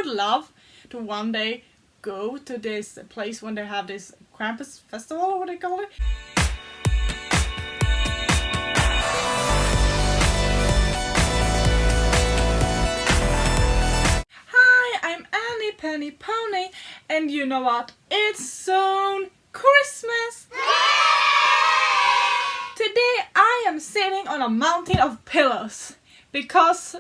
would love to one day go to this place when they have this Krampus festival, or what they call it. Hi, I'm Annie Penny Pony, and you know what? It's soon Christmas! Today I am sitting on a mountain of pillows because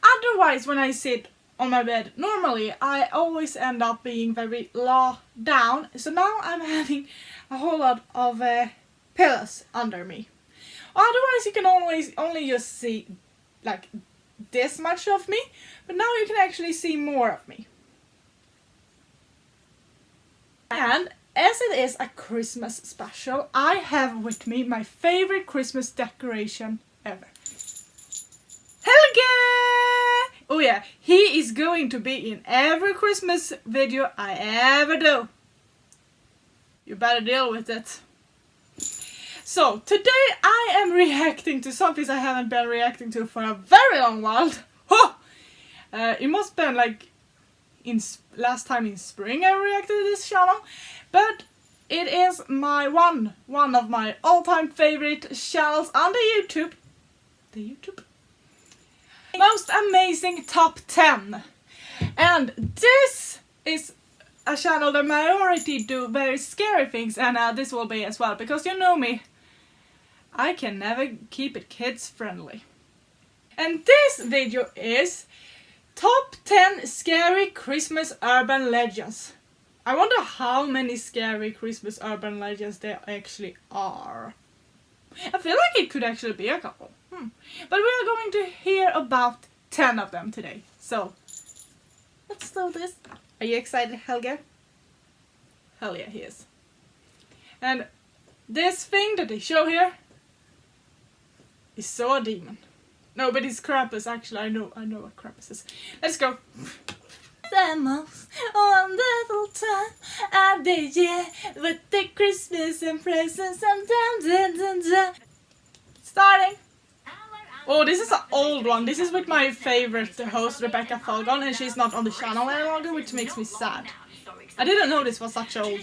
otherwise when I sit on my bed normally I always end up being very low down, so now I'm having a whole lot of pillows under me. Otherwise you can always only just see like this much of me, but now you can actually see more of me. And as it is a Christmas special, I have with me my favorite Christmas decoration ever. Helge! Oh yeah, he is going to be in every Christmas video I ever do. You better deal with it. So, today I am reacting to something I haven't been reacting to for a very long while. Oh! It must have been like last time in spring I reacted to this channel, but it is my one of my all-time favorite channels on the YouTube. Most amazing top 10. And this is a channel that majority do very scary things, and this will be as well, because you know me, I can never keep it kids friendly. And this video is Top 10 Scary Christmas Urban Legends. I wonder how many scary Christmas urban legends there actually are. I feel like it could actually be a couple. But we are going to hear about 10 of them today. So, let's do this. Are you excited, Helge? Hell yeah, he is. And this thing that they show here is so a demon. No, but it's Krampus, actually. I know what Krampus is. Let's go. The most wonderful time of the year with the Christmas and presents and dun. Starting. Oh, this is an old one. This is with my favorite host, Rebecca Falcon, and she's not on the channel any longer, which makes me sad. I didn't know this was such an old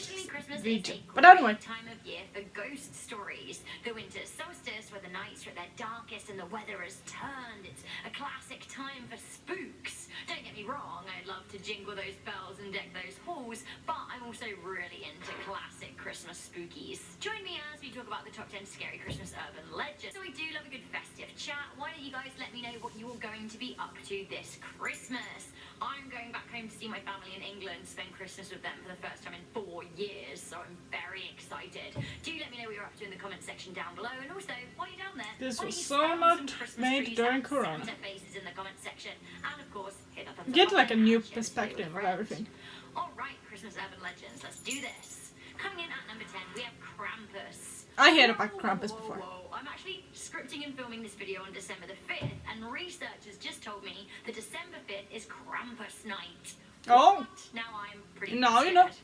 video. But anyway. Time of year for ghost stories. The winter solstice, where the nights are at their darkest and the weather has turned. It's a classic time for spooks. Don't get me wrong, I'd love to jingle those bells and deck those halls, but I'm also really into classic Christmas spookies. Join me as we talk about the top 10 scary Christmas urban legends. So we do love a good festive chat. Why don't you guys let me know what you're going to be up to this Christmas? I'm going back home to see my family in England, spend Christmas with them for the first time in 4 years, so I'm very excited. Do let me know what you're up to in the comment section down below, and also, while you're down there, this was so not made during Corona. Faces in the comment section, and of course, hit that thumbs Get up like a button new and share this perspective video of with everything. friends. Alright, Christmas urban legends, let's do this. Coming in at number 10, we have Krampus. I heard about Krampus before. I'm actually scripting and filming this video on December the 5th, and researchers just told me that December 5th is Krampus night. Oh. What? Now I'm pretty Now you know. scared.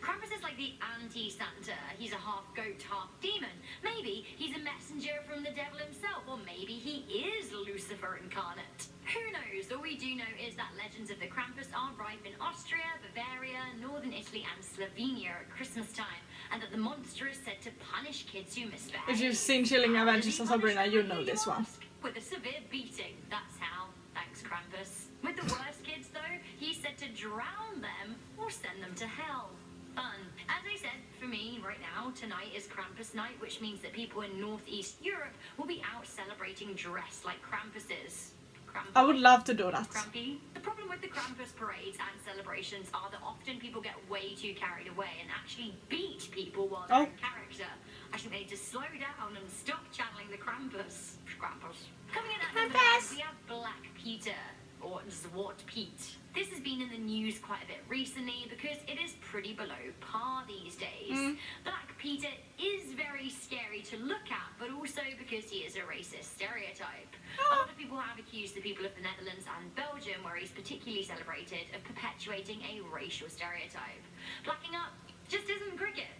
Krampus is like the anti-Santa. He's a half goat, half demon. Maybe he's a messenger from the devil himself, or maybe he is Lucifer incarnate. Who knows? All we do know is that legends of the Krampus are rife in Austria, Bavaria, northern Italy, and Slovenia at Christmas time, and that the monster is said to punish kids who misbehave. If you've seen Chilling Adventures of Sabrina, you know this one. With a severe beating, that's how. Thanks, Krampus. With the worst kids, though, he's said to drown them or send them to hell. Fun. As I said, for me, right now, tonight is Krampus night, which means that people in Northeast Europe will be out celebrating dressed like Krampuses. I would love to do that. Crampy. The problem with the Krampus parades and celebrations are that often people get way too carried away and actually beat people while they're in character. I think they need to slow down and stop channeling the Krampus. Coming in at number 9, we have Black Peter, or Zwart Piet. This has been in the news quite a bit recently because it is pretty below par these days. Black Peter is very scary to look at, but also because he is a racist stereotype. A lot of people have accused the people of the Netherlands and Belgium, where he's particularly celebrated, of perpetuating a racial stereotype. Blacking up just isn't cricket.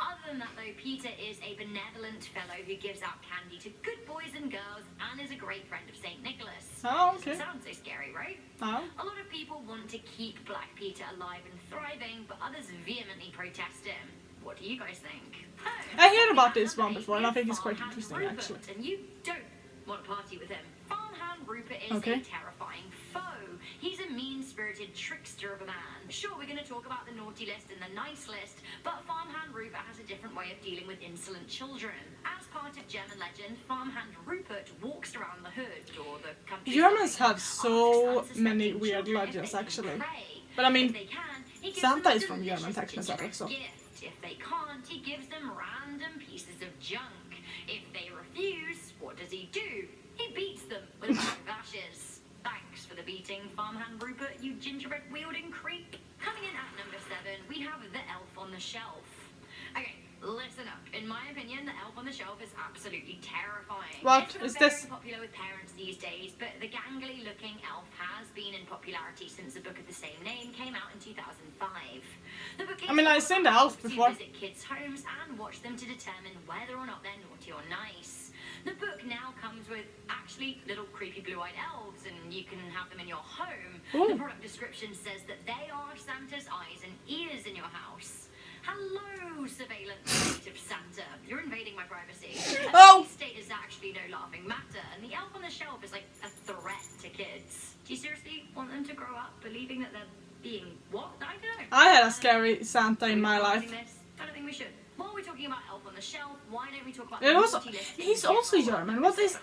Other than that, though, Peter is a benevolent fellow who gives out candy to good boys and girls and is a great friend of St. Nicholas. Oh, okay. Sounds so scary, right? Oh. A lot of people want to keep Black Peter alive and thriving, but others vehemently protest him. What do you guys think? I heard about this one before, and I think it's quite interesting, Rupert, actually. And you don't want to party with him. Farmhand Rupert is Okay. a terrifying foe. He's a mean-spirited trickster of a man. Sure, we're going to talk about the naughty list and the nice list, but Farmhand Rupert has a different way of dealing with insolent children. As part of German legend, Farmhand Rupert walks around the hood or the countryside. Germans have so asks many unsuspecting weird children if legends, they can actually. pray. But I If mean, they can, he gives Santa them a is from German, delicious technically, gingerbread so. gift. If they can't, he gives them random pieces of junk. If they refuse, what does he do? He beats them with a bag of ashes. Thanks for the beating, Farmhand Rupert, you gingerbread-wielding creep. Coming in at number 7, we have the Elf on the Shelf. Okay, listen up. In my opinion, the Elf on the Shelf is absolutely terrifying. What It's not is very this? popular with parents these days, but the gangly-looking elf has been in popularity since the book of the same name came out in 2005. The book is I mean, I've seen the elf who before. visit kids' homes and watch them to determine whether or not they're naughty or nice. The book now comes with actually little creepy blue-eyed elves, and you can have them in your home. Ooh. The product description says that they are Santa's eyes and ears in your house. Hello, surveillance state of Santa. You're invading my privacy. Oh. A state is actually no laughing matter, and the elf on the shelf is like a threat to kids. Do you seriously want them to grow up believing that they're being what? I don't know. I had a scary Santa in my life. I don't think we should. While we're talking about Elf on the Shelf, why don't we talk about It the also- naughty list in he's also general? German. What is-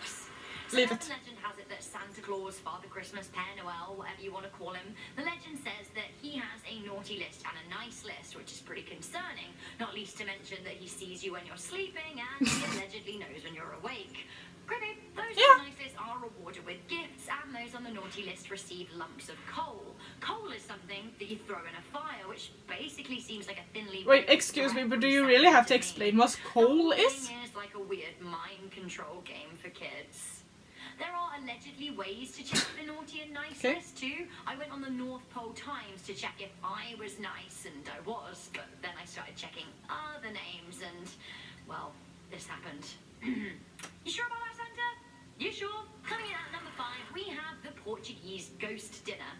So Leave urban it. legend has it that Santa Claus, Father Christmas, Père Noël, whatever you want to call him, the legend says that he has a naughty list and a nice list, which is pretty concerning, not least to mention that he sees you when you're sleeping and he allegedly knows when you're awake. Granted, those Yeah. on the nice list are rewarded with gifts, and those on the naughty list receive lumps of coal. Coal is something that you throw in a fire, which basically seems like a thinly... Wait, veiled excuse me, threat but from do you Santa really have to me. explain what The coal whole is? thing is like a weird mind control game for kids. There are allegedly ways to check the naughty and nice Okay. list too. I went on the North Pole Times to check if I was nice, and I was, but then I started checking other names, and, well, this happened. You sure about that, Santa? You sure? Coming in at number 5, we have the Portuguese ghost dinner.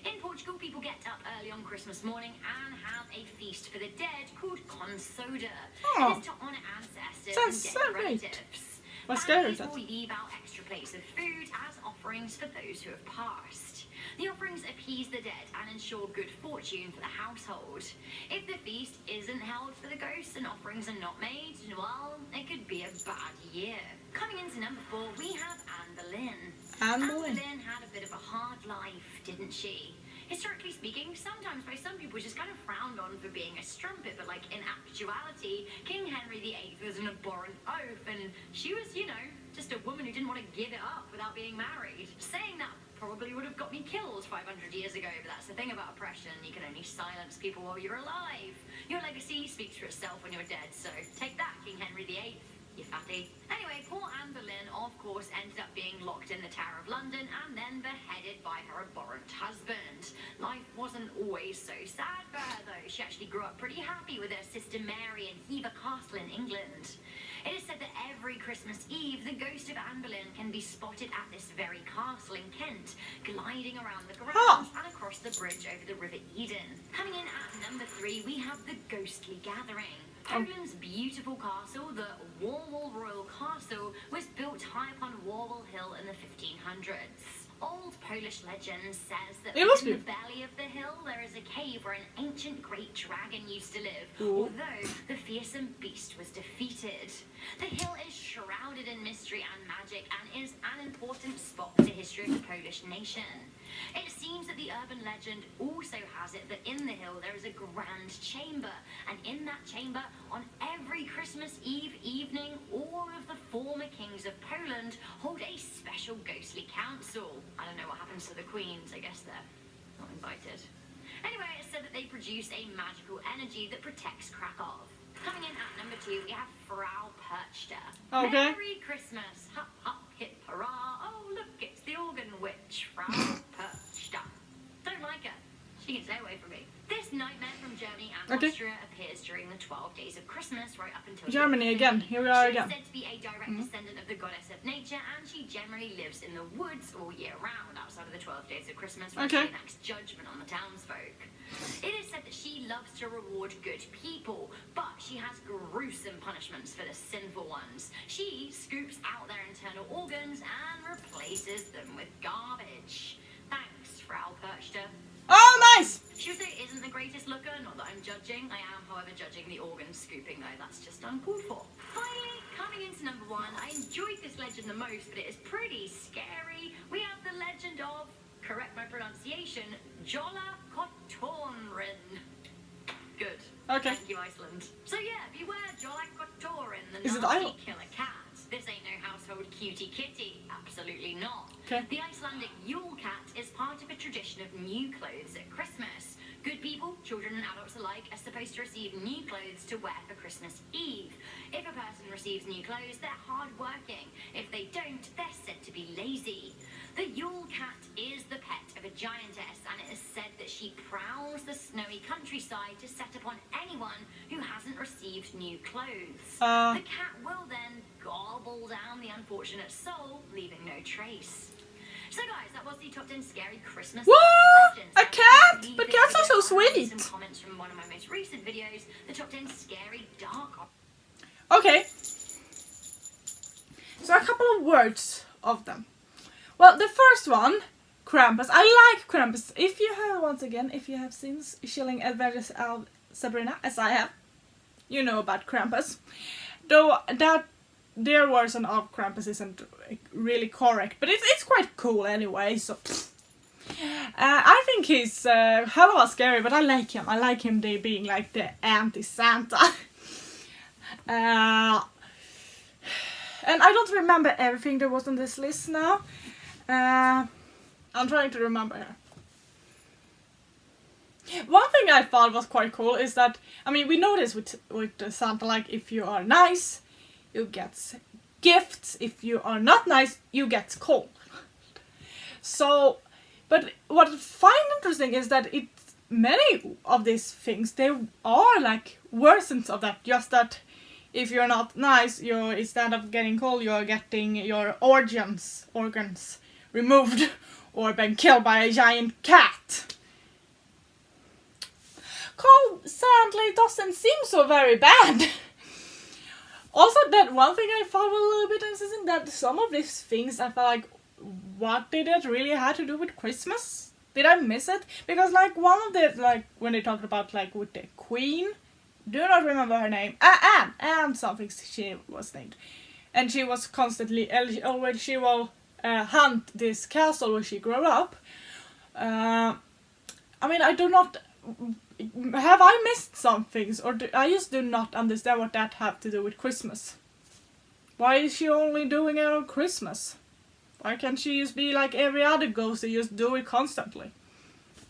In Portugal, people get up early on Christmas morning and have a feast for the dead called consoda. Oh. It is to honour ancestors Sounds and so dead great. relatives. What's scary is Families that? will leave out extra plates of food as offerings for those who have passed. The offerings appease the dead and ensure good fortune for the household. If the feast isn't held for the ghosts and offerings are not made, well, it could be a bad year. Coming into number 4, we have Anne Boleyn. Anne Boleyn. Boleyn had a bit of a hard life, didn't she? Historically speaking, sometimes by some people she's kind of frowned on for being a strumpet, but like in actuality, King Henry VIII was an abhorrent oaf, and she was, you know, just a woman who didn't want to give it up without being married. Saying that probably would have got me killed 500 years ago, but that's the thing about oppression, you can only silence people while you're alive. Your legacy speaks for itself when you're dead, so take that, King Henry VIII. You fatty. Anyway, poor Anne Boleyn, of course, ended up being locked in the Tower of London and then beheaded by her abhorrent husband. Life wasn't always so sad for her, though. She actually grew up pretty happy with her sister Mary in Hever Castle in England. It is said that every Christmas Eve, the ghost of Anne Boleyn can be spotted at this very castle in Kent, gliding around the grounds and across the bridge over the River Eden. Coming in at number 3, we have the Ghostly Gathering. Poland's beautiful castle, the Warwol Royal Castle, was built high upon Warwol Hill in the 1500s. Old Polish legend says that It must in the be. belly of the hill there is a cave where an ancient great dragon used to live, Ooh. although the fearsome beast was defeated. The hill is shrouded in mystery and magic and is an important spot for the history of the Polish nation. It seems that the urban legend also has it that in the hill there is a grand chamber, and in that chamber, on every Christmas Eve evening, all of the former kings of Poland hold a special ghostly council. I don't know what happens to the queens, I guess they're not invited. Anyway, it's said that they produce a magical energy that protects Krakow. Coming in at number 2, we have Frau Perchta. Okay. Merry Christmas, hop hop hip hurrah. Oh look, it's the organ witch, Frau Perchta. Don't like her. She can stay away from me. This nightmare from Germany and Okay. Austria appears during the 12 days of Christmas, right up until Germany the again. Here we are She's again. said to be a direct descendant of the goddess of nature, and she generally lives in the woods all year round, outside of the 12 days of Christmas, when Okay. she enacts judgment on the townsfolk. It is said that she loves to reward good people, but she has gruesome punishments for the sinful ones. She scoops out their internal organs and replaces them with garbage. Thanks, Frau Perchter. Oh, nice! She also isn't the greatest looker, not that I'm judging. I am, however, judging the organ scooping, though. That's just uncalled for. Finally, coming into number 1, I enjoyed this legend the most, but it is pretty scary. We have the legend of, correct my pronunciation, Jolla Kotorin. Good. Okay. Thank you, Iceland. So yeah, beware Jolla Kotorin, the Is it nasty Isle- killer cat. This ain't no household cutie kitty. Absolutely not. Okay. The Icelandic Yule cat is part of a tradition of new clothes at Christmas. Good people, children and adults alike, are supposed to receive new clothes to wear for Christmas Eve. If a person receives new clothes, they're hard-working. If they don't, they're said to be lazy. The Yule cat is the pet of a giantess, and it is said that she prowls the snowy countryside to set upon anyone who hasn't received new clothes. The cat will then gobble down the unfortunate soul, leaving no trace. So guys, that was the top 10 scary Christmas What? legends. A Now, cat? leave But this cats are video so on sweet. Some comments from one of my most recent videos, the top 10 scary dark. Okay. So a couple of words of them. Well, the first one, Krampus. I like Krampus. If you have, once again, if you have seen Chilling Adventures of Sabrina, as I have, you know about Krampus. Though that their version of Krampus isn't really correct, but it's quite cool anyway, so... I think he's hell of a scary, but I like him. I like him being like the anti-Santa. And I don't remember everything that was on this list now. I'm trying to remember here. One thing I thought was quite cool is that, I mean, we know this with Santa, like, if you are nice, you get gifts. If you are not nice, you get cold. So, but what I find interesting is that many of these things, they are like versions of that, just that if you're not nice, instead of getting cold, you're getting your organs removed or been killed by a giant cat. Cold sadly doesn't seem so very bad. Also, that one thing I found a little bit interesting, that some of these things I felt like, what did it really have to do with Christmas? Did I miss it? Because like one of the, like when they talked about like with the queen, do not remember her name, Anne something she was named, and she was constantly, always she will hunt this castle where she grew up. I mean, I do not, have I missed some things, or I just do not understand what that have to do with Christmas. Why is she only doing it on Christmas? Why can't she just be like every other ghost and just do it constantly?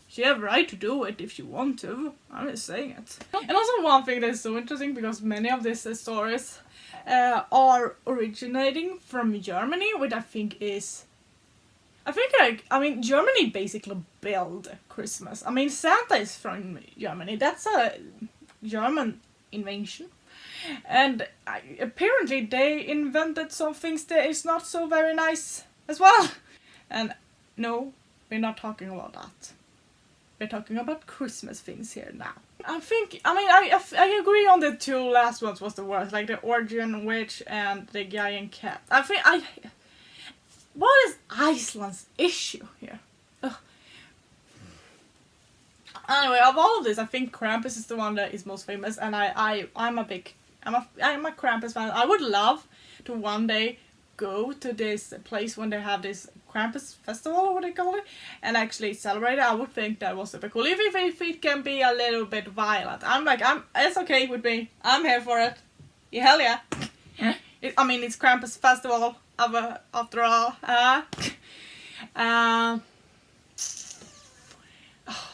She have right to do it if she want to. I'm just saying it. And also one thing that is so interesting, because many of these stories are originating from Germany, which I think Germany basically built Christmas. I mean, Santa is from Germany. That's a German invention. And apparently they invented some things that is not so very nice as well. And no, we're not talking about that. We're talking about Christmas things here now. I agree on the two last ones was the worst, like the Origin Witch and the Giant Cat. What is Iceland's issue here? Ugh. Anyway, of all of this, I think Krampus is the one that is most famous, and I'm a Krampus fan. I would love to one day go to this place when they have this Krampus festival, or what they call it, and actually celebrate it. I would think that was super cool. Even if it can be a little bit violent, it's okay with me. I'm here for it. Yeah, hell yeah. It's Krampus festival after all.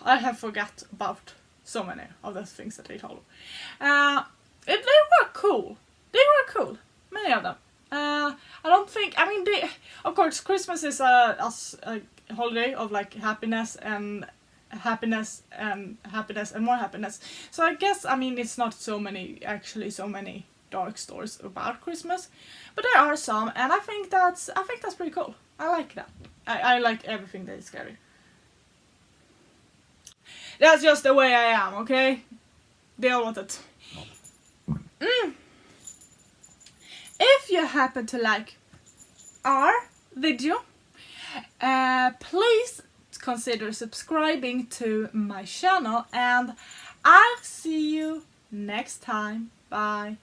I have forgot about so many of those things that they told. They were cool. Many of them. I don't think, of course, Christmas is a holiday of like happiness and happiness and more happiness. So I guess, I mean, it's not so many dark stories about Christmas, but there are some, and I think that's pretty cool. I like that. I like everything that is scary. That's just the way I am, okay? Deal with it. If you happen to like our video, please consider subscribing to my channel, and I'll see you next time. Bye.